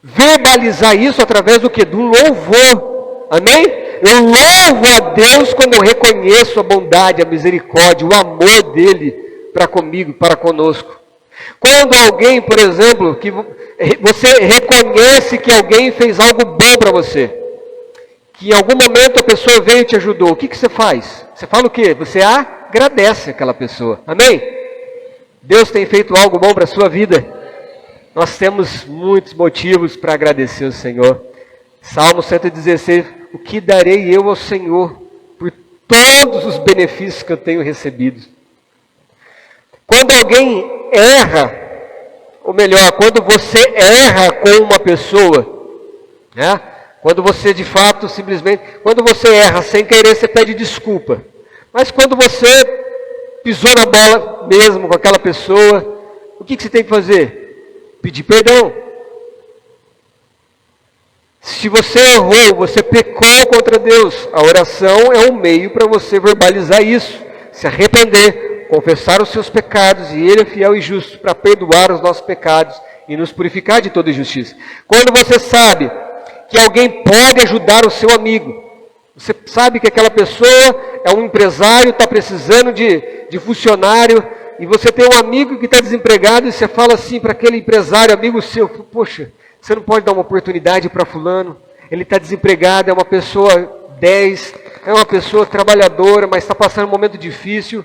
verbalizar isso através do quê? Do louvor. Amém? Eu louvo a Deus quando eu reconheço a bondade, a misericórdia, o amor dEle para comigo, para conosco. Quando alguém, por exemplo, que você reconhece que alguém fez algo bom para você, que em algum momento a pessoa veio e te ajudou, o que você faz? Você fala o quê? Você agradece aquela pessoa. Amém? Deus tem feito algo bom para a sua vida. Nós temos muitos motivos para agradecer ao Senhor. Salmo 116, o que darei eu ao Senhor por todos os benefícios que eu tenho recebido? Quando alguém erra, ou melhor, quando você erra com uma pessoa, né? Quando você de fato simplesmente, quando você erra sem querer, você pede desculpa. Mas quando você pisou na bola mesmo com aquela pessoa, o que você tem que fazer? Pedir perdão. Se você errou, você pecou contra Deus, a oração é um meio para você verbalizar isso, se arrepender, confessar os seus pecados, e Ele é fiel e justo para perdoar os nossos pecados e nos purificar de toda injustiça. Quando você sabe que alguém pode ajudar o seu amigo, você sabe que aquela pessoa é um empresário, está precisando de funcionário, e você tem um amigo que está desempregado, e você fala assim para aquele empresário, amigo seu, poxa, você não pode dar uma oportunidade para fulano? Ele está desempregado, é uma pessoa 10, é uma pessoa trabalhadora, mas está passando um momento difícil.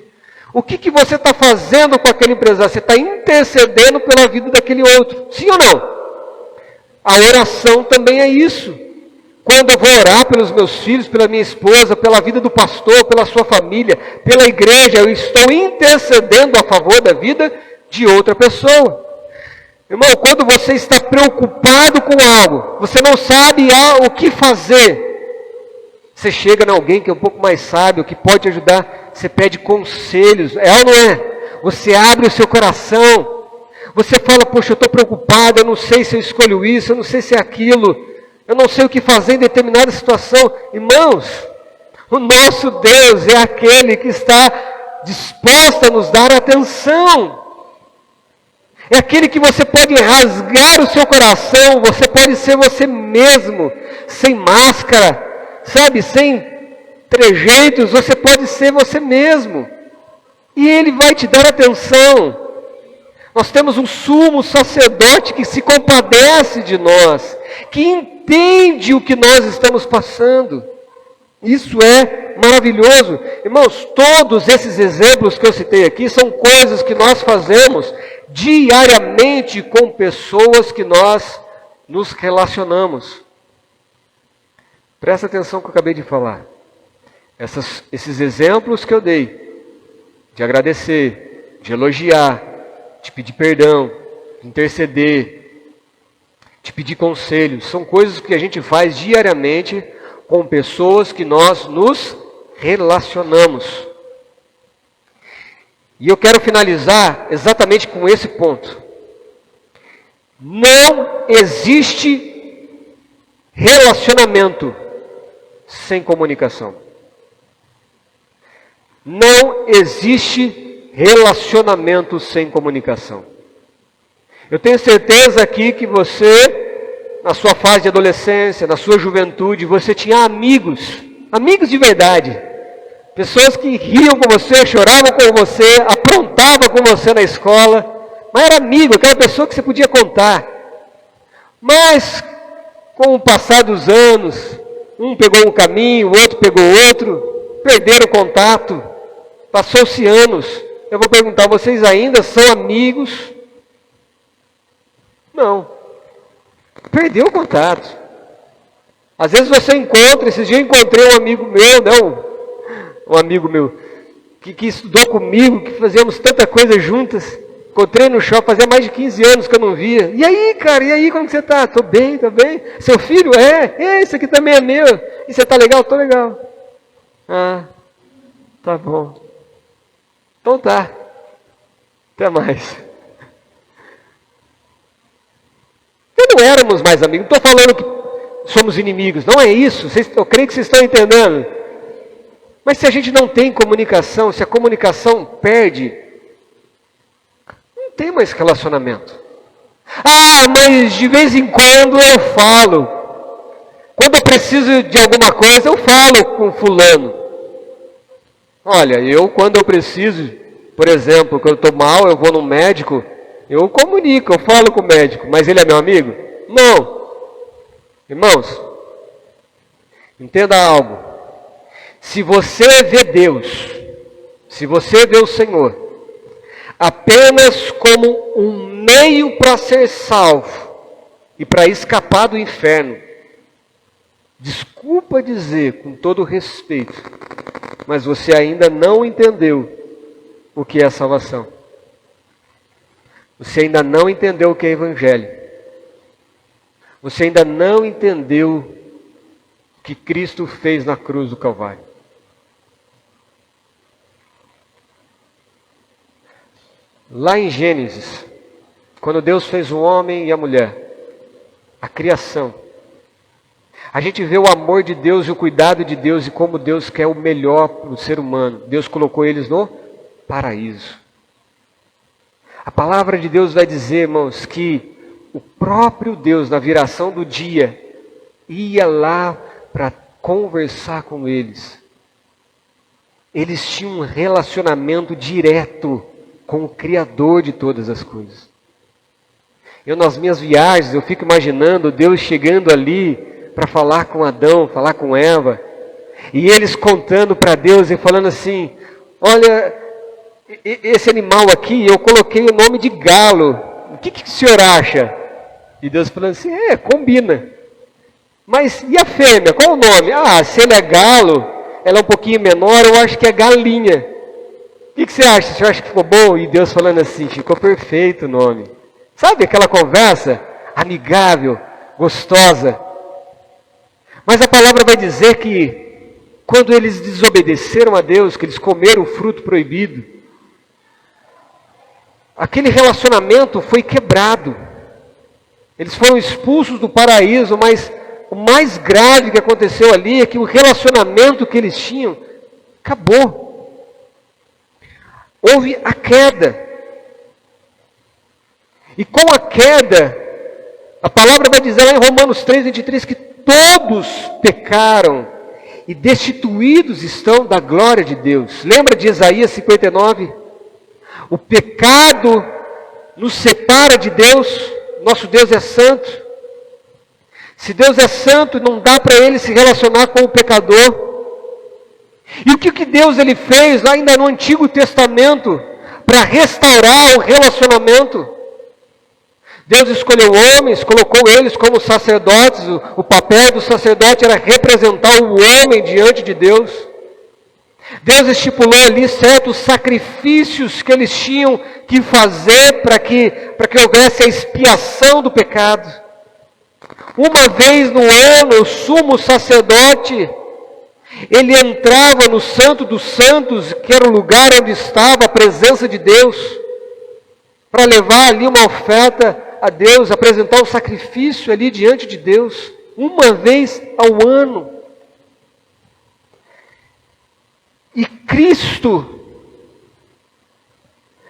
O que você está fazendo com aquele empresário? Você está intercedendo pela vida daquele outro. Sim ou não? A oração também é isso. Quando eu vou orar pelos meus filhos, pela minha esposa, pela vida do pastor, pela sua família, pela igreja, eu estou intercedendo a favor da vida de outra pessoa. Irmão, quando você está preocupado com algo, você não sabe o que fazer, você chega em alguém que é um pouco mais sábio, que pode te ajudar, você pede conselhos, é ou não é? Você abre o seu coração, você fala, poxa, eu estou preocupado, eu não sei se eu escolho isso, eu não sei se é aquilo, eu não sei o que fazer em determinada situação. Irmãos, o nosso Deus é aquele que está disposto a nos dar atenção. É aquele que você pode rasgar o seu coração, você pode ser você mesmo, sem máscara, sabe, sem trejeitos, você pode ser você mesmo. E Ele vai te dar atenção. Nós temos um sumo sacerdote que se compadece de nós, que entende o que nós estamos passando. Isso é maravilhoso. Irmãos, todos esses exemplos que eu citei aqui são coisas que nós fazemos diariamente com pessoas que nós nos relacionamos. Presta atenção no que eu acabei de falar. Esses exemplos que eu dei, de agradecer, de elogiar, de pedir perdão, de interceder, de pedir conselhos, são coisas que a gente faz diariamente com pessoas que nós nos relacionamos. E eu quero finalizar exatamente com esse ponto. Não existe relacionamento sem comunicação. Não existe relacionamento sem comunicação. Eu tenho certeza aqui que você, na sua fase de adolescência, na sua juventude, você tinha amigos de verdade, Pessoas que riam com você, choravam com você, aprontavam com você na escola, mas era amigo, aquela pessoa que você podia contar. Mas, com o passar dos anos, um pegou um caminho, o outro pegou outro, perderam o contato, passou-se anos. Eu vou perguntar, vocês ainda são amigos? Não. Perdeu o contato. Às vezes você encontra, esses dias eu encontrei um amigo meu, que estudou comigo, que fazíamos tanta coisa juntas. Encontrei no shopping, fazia mais de 15 anos que eu não via. E aí, cara, e aí, como que você está? Tô bem, tô bem. Seu filho? Esse aqui também é meu. E você está legal? Tô legal. Ah, tá bom. Então tá. Até mais. E não éramos mais amigos. Não estou falando que somos inimigos. Não é isso. Eu creio que vocês estão entendendo. Mas se a gente não tem comunicação, se a comunicação perde, não tem mais relacionamento. Ah, mas de vez em quando eu falo. Quando eu preciso de alguma coisa, eu falo com fulano. Olha, quando eu preciso, por exemplo, quando eu estou mal, eu vou no médico, eu comunico, eu falo com o médico, mas ele é meu amigo? Não. Irmãos, entenda algo. Se você vê Deus, se você vê o Senhor, apenas como um meio para ser salvo e para escapar do inferno, desculpa dizer com todo respeito, mas você ainda não entendeu o que é salvação. Você ainda não entendeu o que é evangelho. Você ainda não entendeu o que Cristo fez na cruz do Calvário. Lá em Gênesis, quando Deus fez o homem e a mulher, a criação, a gente vê o amor de Deus e o cuidado de Deus e como Deus quer o melhor para o ser humano. Deus colocou eles no paraíso. A palavra de Deus vai dizer, irmãos, que o próprio Deus, na viração do dia, ia lá para conversar com eles. Eles tinham um relacionamento direto com o Criador de todas as coisas. Eu, nas minhas viagens, eu fico imaginando Deus chegando ali para falar com Adão, falar com Eva, e eles contando para Deus e falando assim, olha, esse animal aqui, eu coloquei o nome de galo, o que o senhor acha? E Deus falando assim, combina. Mas e a fêmea, qual o nome? Ah, se ele é galo, ela é um pouquinho menor, eu acho que é galinha. O que você acha? Você acha que ficou bom? E Deus falando assim, ficou perfeito o nome. Sabe aquela conversa amigável, gostosa? Mas a palavra vai dizer que quando eles desobedeceram a Deus, que eles comeram o fruto proibido, aquele relacionamento foi quebrado. Eles foram expulsos do paraíso, mas o mais grave que aconteceu ali é que o relacionamento que eles tinham acabou. Houve a queda. E com a queda, a palavra vai dizer lá em Romanos 3:23 que todos pecaram e destituídos estão da glória de Deus. Lembra de Isaías 59? O pecado nos separa de Deus. Nosso Deus é santo. Se Deus é santo, não dá para Ele se relacionar com o pecador. E o que Deus ele fez lá ainda no Antigo Testamento para restaurar o relacionamento? Deus escolheu homens, colocou eles como sacerdotes. O papel do sacerdote era representar o homem diante de Deus. Deus estipulou ali certos sacrifícios que eles tinham que fazer para que houvesse a expiação do pecado. Uma vez no ano, o sumo sacerdote, ele entrava no Santo dos Santos, que era o lugar onde estava a presença de Deus, para levar ali uma oferta a Deus, apresentar um sacrifício ali diante de Deus, uma vez ao ano. E Cristo,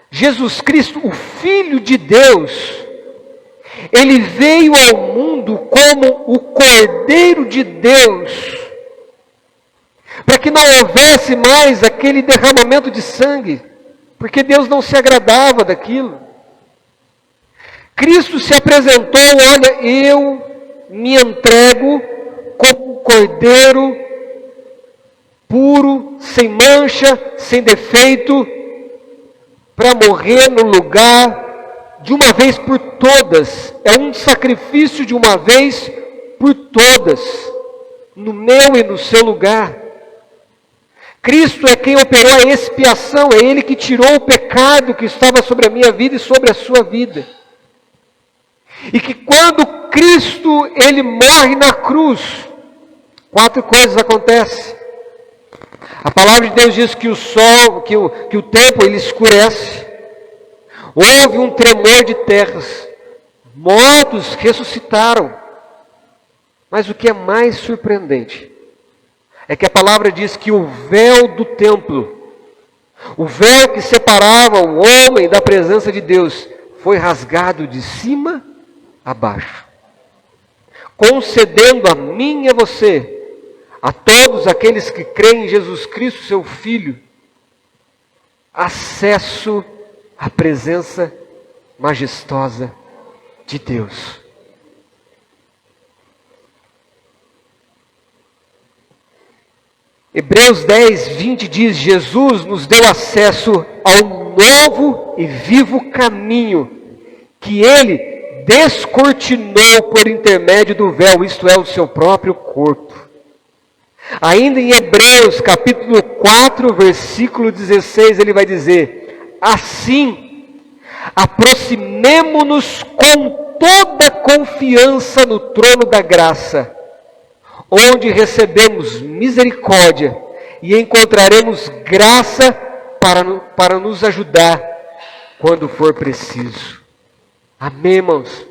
Jesus Cristo, o Filho de Deus, Ele veio ao mundo como o Cordeiro de Deus, para que não houvesse mais aquele derramamento de sangue, porque Deus não se agradava daquilo. Cristo se apresentou, olha, eu me entrego como um cordeiro puro, sem mancha, sem defeito, para morrer no lugar de uma vez por todas. É um sacrifício de uma vez por todas, no meu e no seu lugar. Cristo é quem operou a expiação, é Ele que tirou o pecado que estava sobre a minha vida e sobre a sua vida. E que quando Cristo, Ele morre na cruz, 4 coisas acontecem. A palavra de Deus diz que o sol, que o templo, ele escurece. Houve um tremor de terras. Mortos ressuscitaram. Mas o que é mais surpreendente é que a palavra diz que o véu do templo, o véu que separava o homem da presença de Deus, foi rasgado de cima a baixo, concedendo a mim e a você, a todos aqueles que creem em Jesus Cristo, seu Filho, acesso à presença majestosa de Deus. Hebreus 10, 20 diz: Jesus nos deu acesso a um novo e vivo caminho que Ele descortinou por intermédio do véu, isto é, o seu próprio corpo. Ainda em Hebreus capítulo 4, versículo 16, ele vai dizer: assim, aproximemo-nos com toda confiança no trono da graça, onde recebemos misericórdia e encontraremos graça para nos ajudar quando for preciso. Amém, irmãos?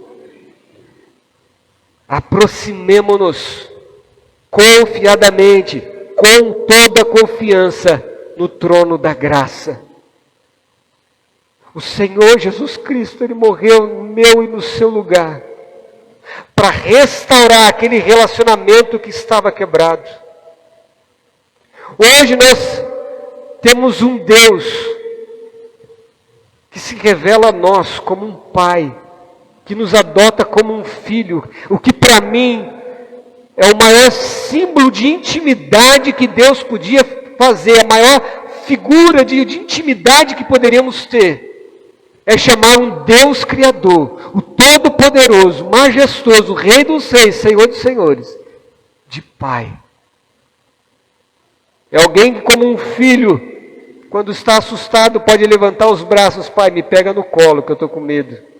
Aproximemo-nos confiadamente, com toda confiança, no trono da graça. O Senhor Jesus Cristo, Ele morreu no meu e no seu lugar, para restaurar aquele relacionamento que estava quebrado. Hoje nós temos um Deus que se revela a nós como um Pai, que nos adota como um filho, o que para mim é o maior símbolo de intimidade que Deus podia fazer, a maior figura de intimidade que poderíamos ter. É chamar um Deus Criador, o Todo-Poderoso, Majestoso, Rei dos Reis, Senhor dos Senhores, de Pai. É alguém que, como um filho, quando está assustado, pode levantar os braços: Pai, me pega no colo que eu estou com medo.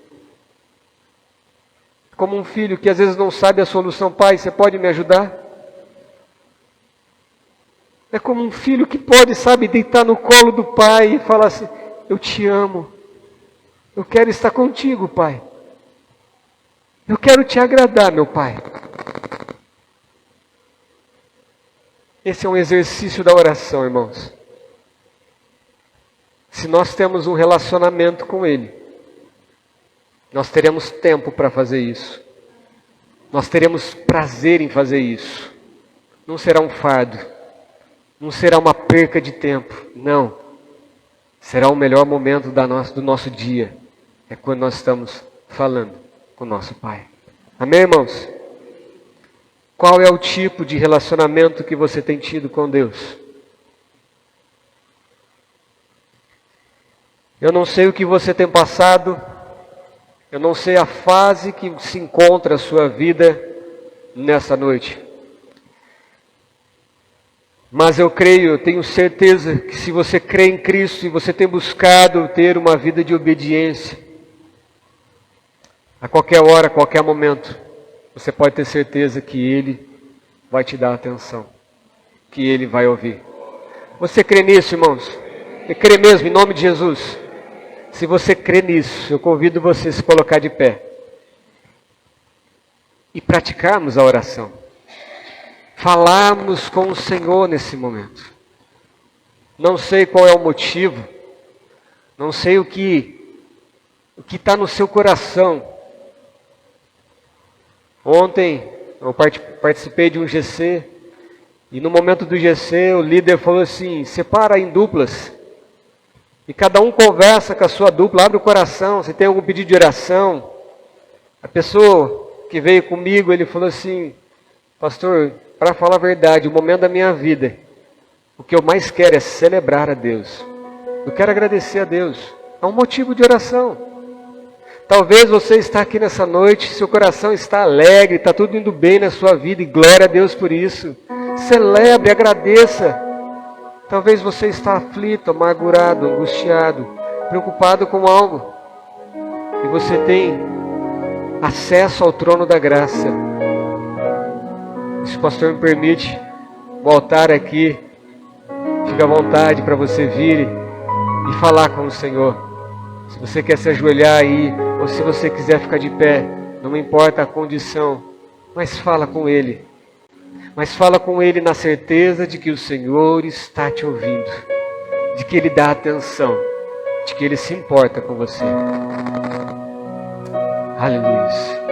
Como um filho que às vezes não sabe a solução: Pai, você pode me ajudar? É como um filho que pode, sabe, deitar no colo do pai e falar assim: eu te amo. Eu quero estar contigo, Pai. Eu quero te agradar, meu Pai. Esse é um exercício da oração, irmãos. Se nós temos um relacionamento com Ele, nós teremos tempo para fazer isso. Nós teremos prazer em fazer isso. Não será um fardo. Não será uma perca de tempo. Não. Será o melhor momento do nosso dia. É quando nós estamos falando com o nosso Pai. Amém, irmãos? Qual é o tipo de relacionamento que você tem tido com Deus? Eu não sei o que você tem passado. Eu não sei a fase que se encontra a sua vida nessa noite. Mas eu creio, eu tenho certeza que se você crê em Cristo e você tem buscado ter uma vida de obediência, a qualquer hora, a qualquer momento, você pode ter certeza que Ele vai te dar atenção, que Ele vai ouvir. Você crê nisso, irmãos? Você crê mesmo, em nome de Jesus? Se você crê nisso, eu convido você a se colocar de pé e praticarmos a oração. Falarmos com o Senhor nesse momento. Não sei qual é o motivo, não sei o que está no seu coração. Ontem eu participei de um GC E no momento do GC, o líder falou assim, separa em duplas. E cada um conversa com a sua dupla, abre o coração, se tem algum pedido de oração. A pessoa que veio comigo, ele falou assim, pastor, para falar a verdade, o momento da minha vida, o que eu mais quero é celebrar a Deus. Eu quero agradecer a Deus. É um motivo de oração. Talvez você está aqui nessa noite, seu coração está alegre, está tudo indo bem na sua vida e glória a Deus por isso. Celebre, agradeça. Talvez você está aflito, amargurado, angustiado, preocupado com algo. E você tem acesso ao trono da graça. Se o pastor me permite, o altar aqui, fica à vontade para você vir e falar com o Senhor. Se você quer se ajoelhar aí, ou se você quiser ficar de pé, não me importa a condição, mas fala com Ele. Mas fala com Ele na certeza de que o Senhor está te ouvindo, de que Ele dá atenção, de que Ele se importa com você. Aleluia.